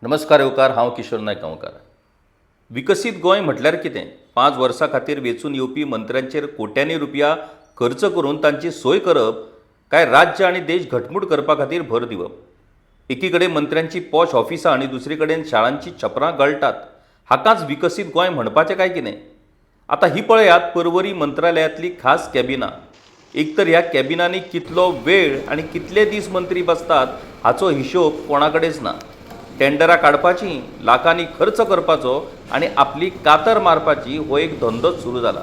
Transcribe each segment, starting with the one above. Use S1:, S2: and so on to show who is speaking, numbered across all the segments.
S1: नमस्कार येवकार, हांव किशोर नायक गांवकार। विकसीत गोंय म्हटल्यार कितें? 5 वर्सां खातीर वेचून येवपी मंत्र्यांचेर कोट्यांनी रुपया खर्च करून तांची सोय करप, काय राज्य आनी देश घटमूट करपा खातीर भर दिवप? एकी कडेन मंत्र्यांची पॉश ऑफिसां आनी दुसरे कडेन शाळांची छपरां गळटात। हाकाच विकसीत गोंय म्हणपाचें काय कितें? आतां ही पळयात पर्वरी मंत्रालयातली खास कॅबिनां। एक तर ह्या कॅबिनांनी कितलो वेळ आनी कितले दीस मंत्री बसतात हाचो हिशोब कोणाकडेच ना। टेंडरां काडपाची, लाखांनी खर्च करपाचो आनी आपली कातर मारपाची हो एक धंदोच सुरू जाला।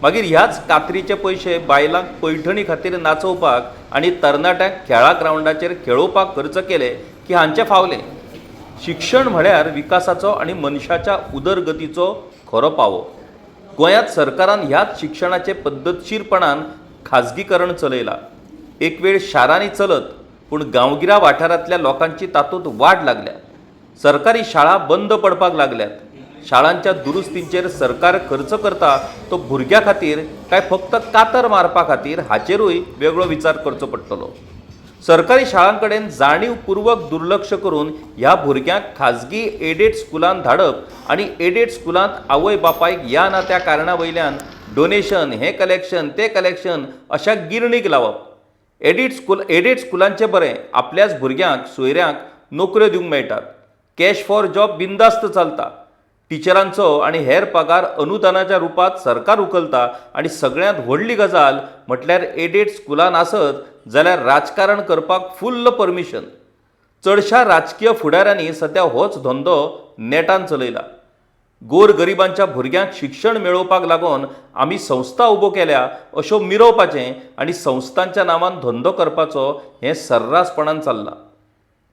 S1: मागीर ह्याच कातरीचे पयशे बायलांक पैठणी खातीर नाचोवपाक आनी तरणाट्यांक खेळा ग्राउंडाचेर खेळोवपाक खर्च केले की हांचे फावले। शिक्षण म्हळ्यार विकासाचो आनी मनशाच्या उदरगतीचो खरो पावो। गोंयांत सरकारान ह्याच शिक्षणाचे पद्दतशीरपणान खाजगीकरण चलयला। एक वेळ शारांनी चलत, पूण गांवगिऱ्या वाठारांतल्या लोकांची तातूंत वाड लागल्या। सरकारी शाळा बंद पडपाक लागल्यात। शाळांच्या दुरुस्तींचेर सरकार खर्च करता तो भुरग्यां खातीर काय फक्त कातर मारपा खातीर हाचेरूय वेगळो विचार करचो पडटलो। सरकारी शाळांकडेन जाणीवपूर्वक दुर्लक्ष करून ह्या भुरग्यांक खाजगी एडेड स्कुलांत धाडप आनी एडेड स्कुलांत आवय बापायक ह्या ना त्या कारणां वयल्यान डोनेशन, हे कलेक्शन, ते कलेक्शन अशा गिरणीक लावप। एडेड स्कुलांचे बरें, आपल्याच भुरग्यांक सोयऱ्यांक नोकऱ्यो दिवंक मेळटात। कॅश फॉर जॉब बिंदास्त चलता। टिचरांचो आनी हेर पगार अनुदानाच्या रुपांत सरकार उखलता। आनी सगळ्यांत व्हडली गजाल म्हटल्यार एडेड स्कुलान आसत जाल्यार राजकारण करपाक फुल्ल परमिशन। चडशा राजकीय फुडाऱ्यांनी सध्या होच धंदो नेटान चलयला। गोरगरिबांच्या भुरग्यांक शिक्षण मेळोवपाक लागून आमी संस्था उबो केल्या अशो मिरवपाचें आनी संस्थांच्या नांवान धंदो करपाचो हें सर्रासपणान चल्लां।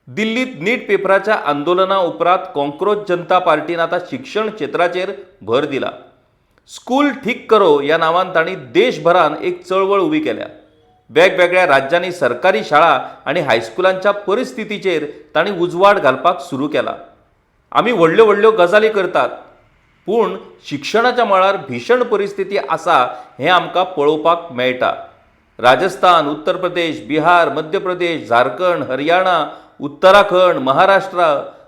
S1: दिल्लीत नीट पेपराच्या आंदोलना उपरांत कॉक्रोच जनता पार्टीन आतां शिक्षण क्षेत्राचेर भर दिला। स्कूल ठीक करो ह्या नांवान तांणी देशभरान एक चळवळ उबी केल्या। वेगवेगळ्या राज्यांनी सरकारी शाळा आनी हायस्कुलांच्या परिस्थितीचेर तांणी उजवाड घालपाक सुरू केला। आमी व्हडल्यो व्हडल्यो गजाली करतात, पूण शिक्षणाच्या मळार भीषण परिस्थिती आसा हें आमकां पळोवपाक मेळटा। राजस्थान, उत्तर प्रदेश, बिहार, मध्य प्रदेश, झारखंड, हरियाणा, उत्तराखंड, महाराष्ट्र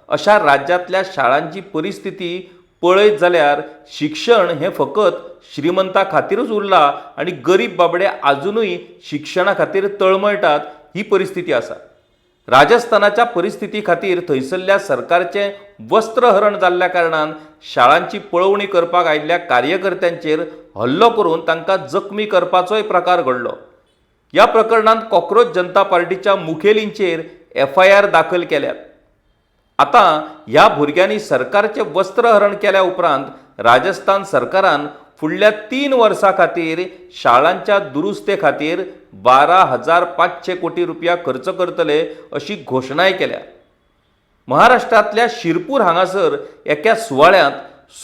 S1: अशा राज्यांतल्या शाळांची परिस्थिती पळयत जाल्यार शिक्षण हें फकत श्रीमंतां खातीरच उरलां आनी गरीब बाबडे आजुनूय शिक्षणा खातीर तळमळटात ही परिस्थिती आसा। राजस्थानाच्या परिस्थिती खातीर थंयसरल्या सरकारचें वस्त्रहरण जाल्ल्या कारणान शाळांची पळवणी करपाक आयिल्ल्या कार्यकर्त्यांचेर हल्लो करून तांकां जखमी करपाचोय प्रकार घडलो। ह्या प्रकरणांत कॉक्रोच जनता पार्टीच्या मुखेलींचेर FIR दाखल केल्यात। आतां ह्या भुरग्यांनी सरकारचें वस्त्रहरण केल्या उपरांत राजस्थान सरकारान फुडल्या 3 वर्सां खातीर शाळांच्या दुरुस्ते खातीर 12,500 कोटी रुपया खर्च करतले अशी घोशणाय केल्या। महाराष्ट्रांतल्या शिरपूर हांगासर एका सुवाळ्यांत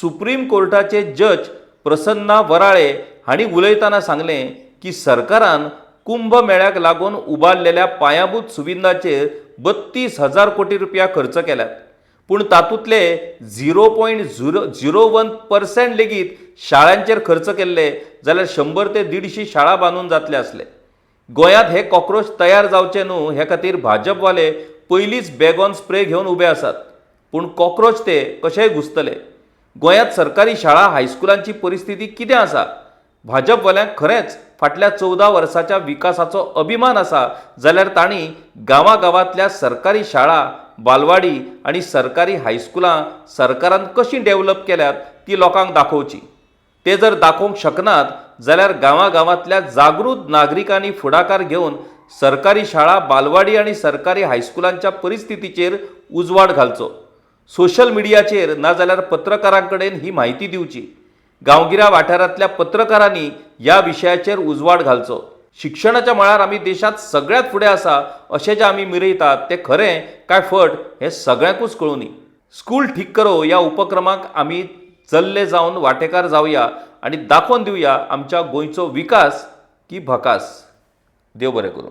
S1: सुप्रीम कोर्टाचे जज प्रसन्ना वराळे हांणी उलयतना सांगलें की सरकारान कुंभ मेळ्याक लागून उबारलेल्या पायाभूत सुविधांचेर 32,000 कोटी रुपया खर्च केल्यात, पूण तातूंतले 0.01% लेगीत शाळांचेर खर्च केल्ले जाल्यार 100 ते 150 शाळा बांदून जातले आसले। गोंयांत हे कॉक्रोच तयार जावचे न्हू हे खातीर भाजपवाले पयलींच बॅगॉन स्प्रे घेवन उबे आसात, पूण कॉक्रोच ते कशेय घुसतले। गोंयांत सरकारी शाळा हायस्कुलांची परिस्थिती कितें आसा? भाजपवाल्यांक खरेंच फाटल्या 14 वर्साच्या विकासाचो अभिमान आसा जाल्यार तांणी गांवागांवांतल्या सरकारी शाळा, बालवाडी आनी सरकारी हायस्कुलां सरकारान कशीं डेव्हलप केल्यात ती लोकांक दाखोवची। ते जर दाखोवंक शकनात जाल्यार गांवागांवांतल्या जागृत नागरिकांनी फुडाकार घेवन सरकारी शाळा, बालवाडी आनी सरकारी हायस्कुलांच्या परिस्थितीचेर उजवाड घालचो। सोशल मिडियाचेर नाजाल्यार पत्रकारांकडेन ही म्हायती दिवची। गांवगिऱ्या वाठारांतल्या पत्रकारांनी ह्या विशयाचेर उजवाड घालचो। शिक्षणाच्या मळार आमी देशांत सगळ्यात फुडें आसा अशें जें आमी मिरयतात तें खरें काय फट हें सगळ्यांकूच कळुनी। स्कूल ठीक करो ह्या उपक्रमाक आमी जल्ले जावन वांटेकार जावया आनी दाखोवन दिवया आमच्या गोंयचो विकास की भकास। देव बरें करूं।